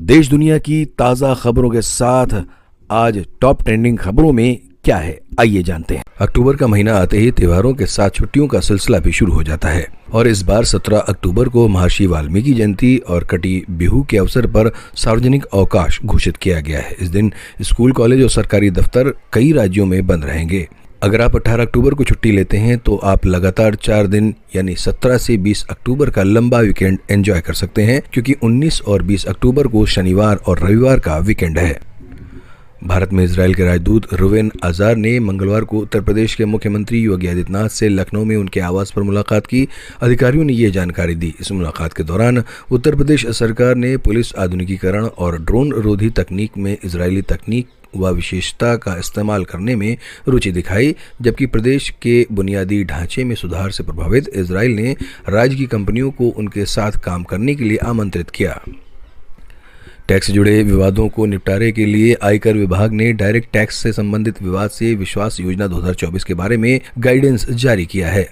देश दुनिया की ताज़ा खबरों के साथ आज टॉप ट्रेंडिंग खबरों में क्या है, आइए जानते हैं। अक्टूबर का महीना आते ही त्योहारों के साथ छुट्टियों का सिलसिला भी शुरू हो जाता है और इस बार 17 अक्टूबर को महर्षि वाल्मीकि जयंती और कटी बिहू के अवसर पर सार्वजनिक अवकाश घोषित किया गया है। इस दिन स्कूल, कॉलेज और सरकारी दफ्तर कई राज्यों में बंद रहेंगे। अगर आप 18 अक्टूबर को छुट्टी लेते हैं तो आप लगातार 4 दिन यानी 17 से 20 अक्टूबर का लंबा वीकेंड एंजॉय कर सकते हैं, क्योंकि 19 और 20 अक्टूबर को शनिवार और रविवार का वीकेंड है। भारत में इजरायल के राजदूत रुवेन अजार ने मंगलवार को उत्तर प्रदेश के मुख्यमंत्री योगी आदित्यनाथ से लखनऊ में उनके आवास पर मुलाकात की। अधिकारियों ने ये जानकारी दी। इस मुलाकात के दौरान उत्तर प्रदेश सरकार ने पुलिस आधुनिकीकरण और ड्रोन रोधी तकनीक में इजरायली तकनीक व विशेषता का इस्तेमाल करने में रुचि दिखाई, जबकि प्रदेश के बुनियादी ढांचे में सुधार से प्रभावित इजरायल ने राज्य की कंपनियों को उनके साथ काम करने के लिए आमंत्रित किया। टैक्स से जुड़े विवादों को निपटारे के लिए आयकर विभाग ने डायरेक्ट टैक्स से संबंधित विवाद से विश्वास योजना 2024 के बारे में गाइडेंस जारी किया है।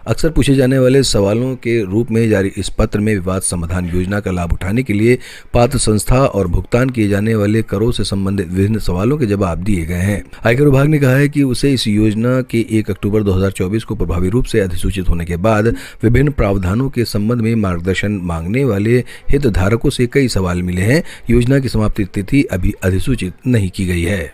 अक्सर पूछे जाने वाले सवालों के रूप में जारी इस पत्र में विवाद समाधान योजना का लाभ उठाने के लिए पात्र संस्था और भुगतान किए जाने वाले करों से संबंधित विभिन्न सवालों के जवाब दिए गए हैं। आयकर विभाग ने कहा है कि उसे इस योजना के 1 अक्टूबर 2024 को प्रभावी रूप से अधिसूचित होने के बाद विभिन्न प्रावधानों के संबंध में मार्गदर्शन मांगने वाले हितधारकों से कई सवाल मिले हैं। योजना की समाप्ति तिथि अभी अधिसूचित नहीं की गई है।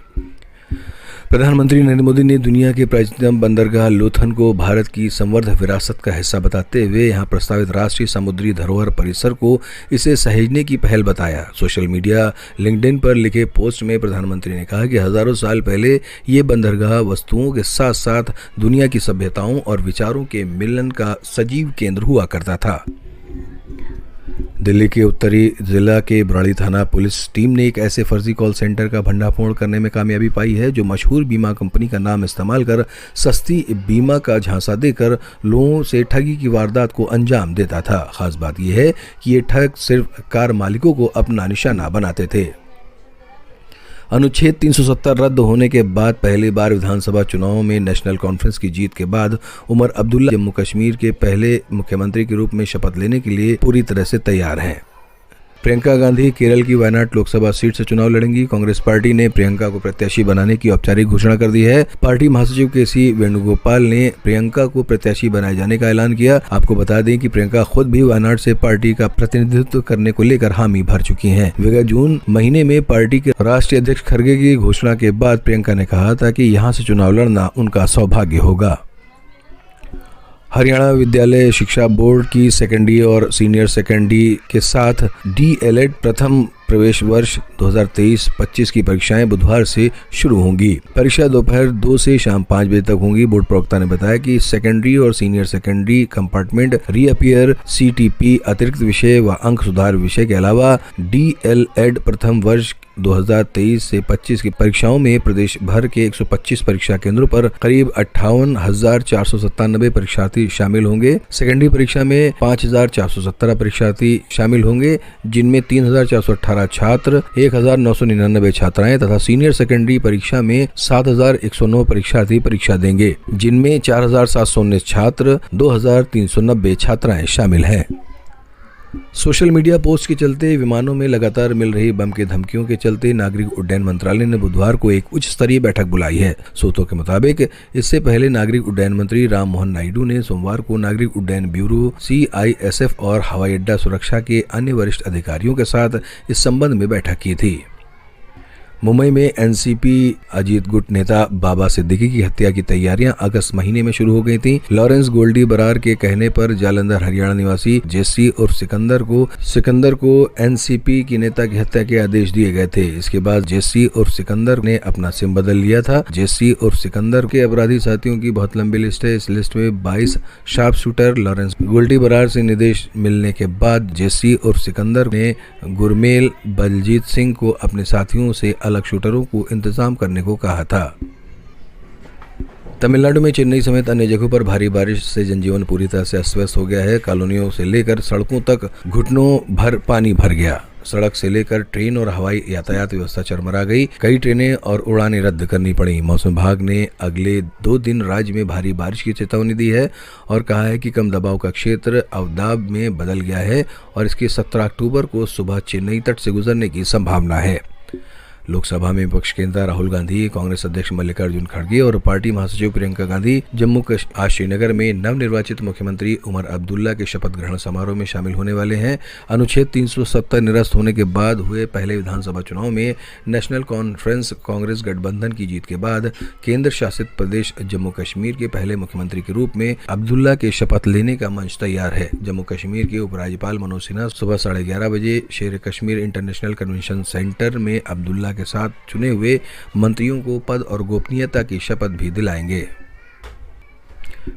प्रधानमंत्री नरेंद्र मोदी ने दुनिया के प्राचीनतम बंदरगाह लोथन को भारत की समृद्ध विरासत का हिस्सा बताते हुए यहां प्रस्तावित राष्ट्रीय समुद्री धरोहर परिसर को इसे सहेजने की पहल बताया। सोशल मीडिया लिंक्डइन पर लिखे पोस्ट में प्रधानमंत्री ने कहा कि हजारों साल पहले ये बंदरगाह वस्तुओं के साथ साथ दुनिया की सभ्यताओं और विचारों के मिलन का सजीव केंद्र हुआ करता था। दिल्ली के उत्तरी जिला के बरौनी थाना पुलिस टीम ने एक ऐसे फर्जी कॉल सेंटर का भंडाफोड़ करने में कामयाबी पाई है जो मशहूर बीमा कंपनी का नाम इस्तेमाल कर सस्ती बीमा का झांसा देकर लोगों से ठगी की वारदात को अंजाम देता था। खास बात यह है कि ये ठग सिर्फ कार मालिकों को अपना निशाना बनाते थे। अनुच्छेद 370 रद्द होने के बाद पहली बार विधानसभा चुनावों में नेशनल कॉन्फ्रेंस की जीत के बाद उमर अब्दुल्ला जम्मू कश्मीर के पहले मुख्यमंत्री के रूप में शपथ लेने के लिए पूरी तरह से तैयार हैं। प्रियंका गांधी केरल की वायनाड लोकसभा सीट से चुनाव लड़ेंगी। कांग्रेस पार्टी ने प्रियंका को प्रत्याशी बनाने की औपचारिक घोषणा कर दी है। पार्टी महासचिव केसी वेणुगोपाल ने प्रियंका को प्रत्याशी बनाए जाने का ऐलान किया। आपको बता दें कि प्रियंका खुद भी वायनाड से पार्टी का प्रतिनिधित्व करने को लेकर हामी भर चुकी हैं। विगत जून महीने में पार्टी के राष्ट्रीय अध्यक्ष खड़गे की घोषणा के बाद प्रियंका ने कहा था कि यहाँ से चुनाव लड़ना उनका सौभाग्य होगा। हरियाणा विद्यालय शिक्षा बोर्ड की सेकेंडरी और सीनियर सेकेंडरी के साथ DELED प्रथम प्रवेश वर्ष 2023-25 की परीक्षाएं बुधवार से शुरू होंगी। परीक्षा दोपहर 2 से शाम 5 बजे तक होंगी। बोर्ड प्रवक्ता ने बताया कि सेकेंडरी और senior secondary compartment reappear, CTP अतिरिक्त विषय व अंक सुधार विषय के अलावा DELED प्रथम वर्ष 2023 से 25 की परीक्षाओं में प्रदेश भर के 125 परीक्षा केंद्रों पर करीब 58,497 परीक्षार्थी शामिल होंगे। सेकेंडरी परीक्षा में 5,417 परीक्षार्थी शामिल होंगे, जिनमें 3,418 छात्र, 1,999 छात्राएं तथा सीनियर सेकेंडरी परीक्षा में 7,109 परीक्षार्थी परीक्षा देंगे, जिनमें 4,719 छात्र, 2,390 छात्राएं शामिल हैं। सोशल मीडिया पोस्ट के चलते विमानों में लगातार मिल रही बम की धमकियों के चलते नागरिक उड्डयन मंत्रालय ने बुधवार को एक उच्च स्तरीय बैठक बुलाई है। सूत्रों के मुताबिक इससे पहले नागरिक उड्डयन मंत्री राम मोहन नायडू ने सोमवार को नागरिक उड्डयन ब्यूरो, CISF और हवाई अड्डा सुरक्षा के अन्य वरिष्ठ अधिकारियों के साथ इस संबंध में बैठक की थी। मुंबई में NCP अजीत गुट नेता बाबा सिद्दीकी की हत्या की तैयारियां अगस्त महीने में शुरू हो गई थीं। लॉरेंस गोल्डी बरार के कहने पर जालंधर हरियाणा निवासी जेसी उर्फ सिकंदर को NCP की नेता की हत्या के आदेश दिए गए थे। इसके बाद जेसी उर्फ सिकंदर ने अपना सिम बदल लिया था। जेसी उर्फ सिकंदर के अपराधी साथियों की बहुत लंबी लिस्ट है। इस लिस्ट में 22 sharp shooter Lawrence Goldy Brar से निर्देश मिलने के बाद जेसी उर्फ सिकंदर ने गुरमेल बलजीत सिंह को अपने साथियों से अलग शूटरों को इंतजाम करने को कहा था। तमिलनाडु में चेन्नई समेत अन्य जगहों पर भारी बारिश से जनजीवन पूरी तरह से अस्त व्यस्त हो गया है। कॉलोनियों से लेकर सड़कों तक घुटनों भर पानी भर गया। सड़क से लेकर ट्रेन और हवाई यातायात व्यवस्था चरमरा गई। कई ट्रेनें और उड़ानें रद्द करनी पड़ी। मौसम विभाग ने अगले 2 दिन राज्य में भारी बारिश की चेतावनी दी है और कहा है कि कम दबाव का क्षेत्र अवदाब में बदल गया है और इसके 17 अक्टूबर को सुबह चेन्नई तट से गुजरने की संभावना है। लोकसभा में विपक्ष के नेता राहुल गांधी, कांग्रेस अध्यक्ष मल्लिकार्जुन खड़गे और पार्टी महासचिव प्रियंका गांधी आज श्रीनगर में नवनिर्वाचित मुख्यमंत्री उमर अब्दुल्ला के शपथ ग्रहण समारोह में शामिल होने वाले हैं। अनुच्छेद 370 निरस्त होने के बाद हुए पहले विधानसभा चुनाव में नेशनल कॉन्फ्रेंस कांग्रेस गठबंधन की जीत के बाद केंद्र शासित प्रदेश जम्मू कश्मीर के पहले मुख्यमंत्री के रूप में अब्दुल्ला के शपथ लेने का मंच तैयार है। जम्मू कश्मीर के उपराज्यपाल मनोज सिन्हा सुबह 11:30 बजे शेर कश्मीर इंटरनेशनल कन्वेंशन सेंटर में अब्दुल्ला के साथ चुने हुए मंत्रियों को पद और गोपनीयता की शपथ भी दिलाएंगे।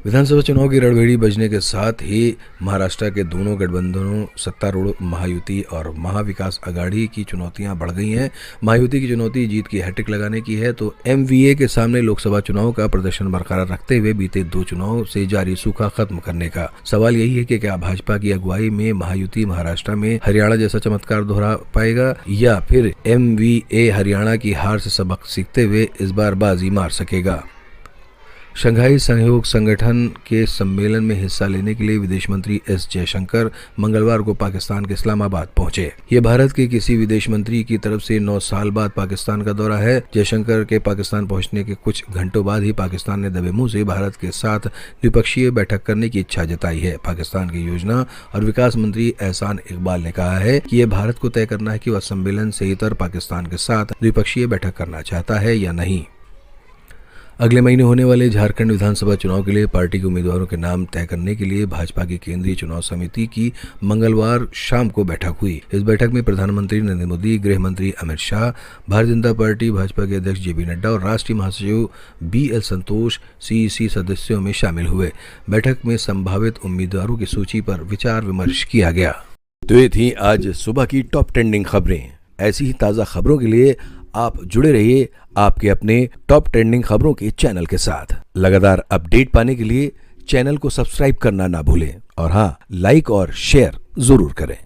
विधानसभा चुनाव की रणभेड़ी बजने के साथ ही महाराष्ट्र के दोनों गठबंधनों सत्तारूढ़ महायुति और महाविकास अघाड़ी की चुनौतियां बढ़ गई हैं। महायुति की चुनौती जीत की हैट्रिक लगाने की है तो एमवीए के सामने लोकसभा चुनाव का प्रदर्शन बरकरार रखते हुए बीते 2 चुनाव से जारी सूखा खत्म करने का। सवाल यही है कि क्या भाजपा की अगुवाई में महायुति महाराष्ट्र में हरियाणा जैसा चमत्कार दोहरा पाएगा या फिर एमवीए हरियाणा की हार से सबक सीखते हुए इस बार बाजी मार सकेगा। शंघाई सहयोग संगठन के सम्मेलन में हिस्सा लेने के लिए विदेश मंत्री एस जयशंकर मंगलवार को पाकिस्तान के इस्लामाबाद पहुंचे। ये भारत के किसी विदेश मंत्री की तरफ से 9 साल बाद पाकिस्तान का दौरा है। जयशंकर के पाकिस्तान पहुंचने के कुछ घंटों बाद ही पाकिस्तान ने दबे मुंह से भारत के साथ द्विपक्षीय बैठक करने की इच्छा जताई है। पाकिस्तान के योजना और विकास मंत्री एहसान इकबाल ने कहा है कि यह भारत को तय करना है कि वह सम्मेलन से इतर पाकिस्तान के साथ द्विपक्षीय बैठक करना चाहता है या नहीं। अगले महीने होने वाले झारखंड विधानसभा चुनाव के लिए पार्टी के उम्मीदवारों के नाम तय करने के लिए भाजपा की केंद्रीय चुनाव समिति की मंगलवार शाम को बैठक हुई। इस बैठक में प्रधानमंत्री नरेंद्र मोदी, गृह मंत्री अमित शाह, भारतीय जनता पार्टी भाजपा के अध्यक्ष जेपी नड्डा और राष्ट्रीय महासचिव BL संतोष CEC सदस्यों में शामिल हुए। बैठक में संभावित उम्मीदवारों की सूची पर विचार विमर्श किया गया। तो ये थी आज सुबह की टॉप ट्रेंडिंग खबरें। ऐसी ही ताज़ा खबरों के लिए आप जुड़े रहिए आपके अपने टॉप ट्रेंडिंग खबरों के चैनल के साथ। लगातार अपडेट पाने के लिए चैनल को सब्सक्राइब करना ना भूलें और हाँ, लाइक और शेयर जरूर करें।